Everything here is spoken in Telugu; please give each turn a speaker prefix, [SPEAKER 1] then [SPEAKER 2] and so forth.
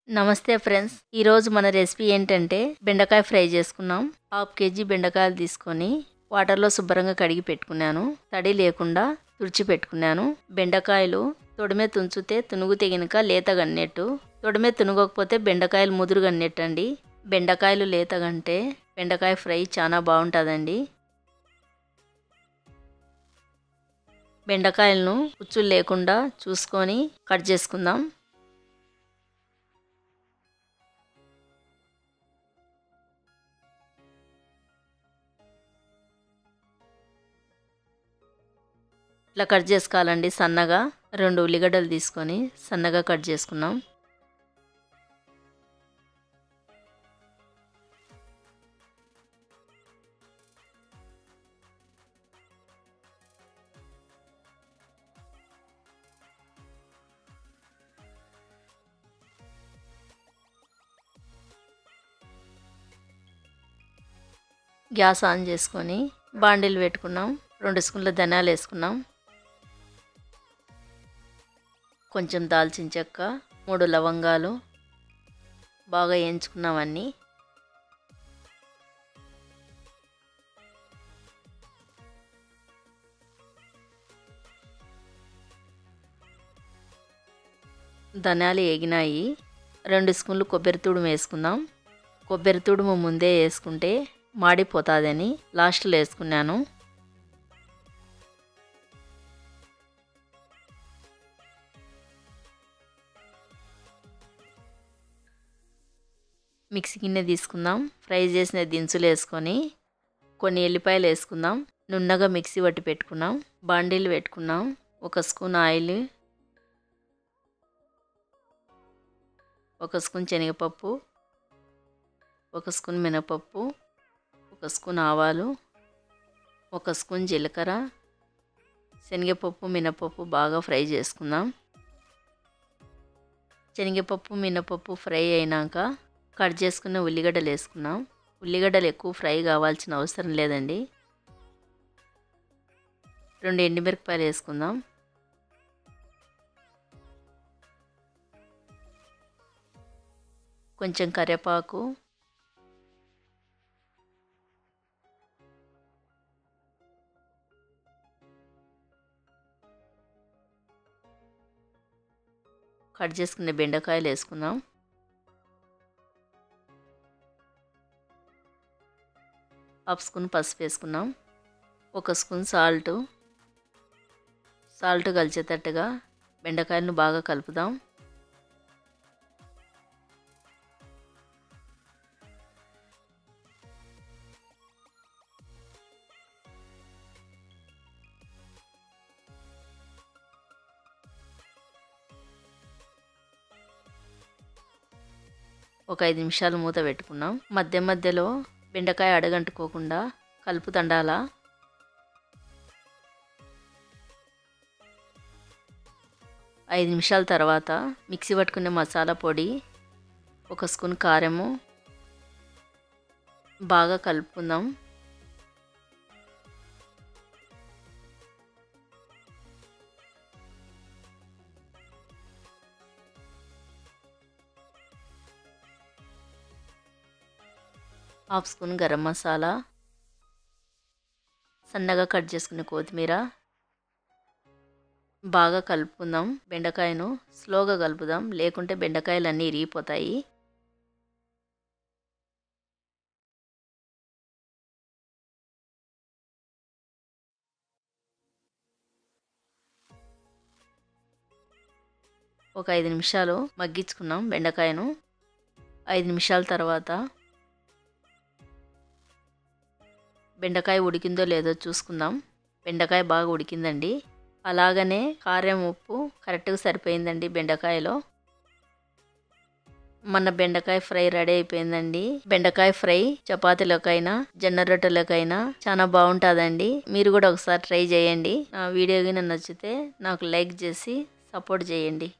[SPEAKER 1] నమస్తే ఫ్రెండ్స్, ఈరోజు మన రెసిపీ ఏంటంటే బెండకాయ ఫ్రై చేసుకున్నాం. 1/2 కేజీ బెండకాయలు తీసుకొని వాటర్లో శుభ్రంగా కడిగి పెట్టుకున్నాను. తడి లేకుండా తుడిచి పెట్టుకున్నాను. బెండకాయలు తొడిమే తుంచితే తునుగు తెగినక లేతగన్నట్టు, తొడిమే తునుగకపోతే బెండకాయలు ముదురుగన్నట్టు అండి. బెండకాయలు లేతగంటే బెండకాయ ఫ్రై చాలా బాగుంటుందండి. బెండకాయలను పుచ్చులు లేకుండా చూసుకొని కట్ చేసుకుందాం. ఇట్లా కట్ చేసుకోవాలండి సన్నగా. 2 ఉల్లిగడ్డలు తీసుకొని సన్నగా కట్ చేసుకున్నాం. గ్యాస్ ఆన్ చేసుకొని బాండిల్ పెట్టుకున్నాం. 2 స్పూన్ల ధనియాలు వేసుకున్నాం. కొంచెం దాల్చిన చెక్క, 3 లవంగాలు బాగా వేయించుకున్నాం అన్నీ. ధనియాలు వేగినాయి. 2 స్పూన్లు కొబ్బరి తుడుము వేసుకుందాం. కొబ్బరి తుడుము ముందే వేసుకుంటే మాడిపోతుందని లాస్ట్లో వేసుకున్నాను. మిక్సీ గిన్నె తీసుకుందాం. ఫ్రై చేసిన దినుసులు వేసుకొని కొన్ని ఎల్లిపాయలు వేసుకుందాం. నున్నగా మిక్సీ పట్టి పెట్టుకున్నాం. బాండీలు పెట్టుకున్నాం. 1 స్పూన్ ఆయిల్, 1 స్పూన్ శనగపప్పు, 1 స్పూన్ మినపప్పు, 1 స్పూన్ ఆవాలు, 1 స్పూన్ జీలకర్ర. శనగపప్పు మినపప్పు బాగా ఫ్రై చేసుకుందాం. శనగపప్పు మినపప్పు ఫ్రై అయినాక కట్ చేసుకున్న ఉల్లిగడ్డలు వేసుకున్నాం. ఉల్లిగడ్డలు ఎక్కువ ఫ్రై కావాల్సిన అవసరం లేదండి. 2 ఎండుమిరపకాయలు వేసుకుందాం. కొంచెం కరివేపాకు, కట్ చేసుకున్న బెండకాయలు వేసుకుందాం. హాఫ్ స్పూన్ పసుపు వేసుకున్నాం. 1 స్పూన్ సాల్ట్ కలిసేటట్టుగా బెండకాయలను బాగా కలుపుదాం. ఒక 5 నిమిషాలు మూత పెట్టుకున్నాం. మధ్య మధ్యలో బెండకాయ అడగంటుకోకుండా కలుపుతండాల. ఐదు నిమిషాల తర్వాత మిక్సీ పట్టుకునే మసాలా పొడి, 1 స్పూన్ కారము బాగా కలుపుకుందాం. హాఫ్ స్పూన్ గరం మసాలా, సన్నగా కట్ చేసుకునే కొత్తిమీర బాగా కలుపుకుందాం. బెండకాయను స్లోగా కలుపుదాం, లేకుంటే బెండకాయలు అన్నీ ఇరిగిపోతాయి. ఒక 5 నిమిషాలు మగ్గించుకున్నాం బెండకాయను. 5 నిమిషాల తర్వాత బెండకాయ ఉడికిందో లేదో చూసుకుందాం. బెండకాయ బాగా ఉడికిందండి. అలాగనే కారం ఉప్పు కరెక్ట్గా సరిపోయిందండి బెండకాయలో. మన బెండకాయ ఫ్రై రెడీ అయిపోయిందండి. బెండకాయ ఫ్రై చపాతీలకైనా జొన్న రొట్టెలకైనా చాలా బాగుంటుందండి. మీరు కూడా ఒకసారి ట్రై చేయండి. నా వీడియో గిన నచ్చితే నాకు లైక్ చేసి సపోర్ట్ చేయండి.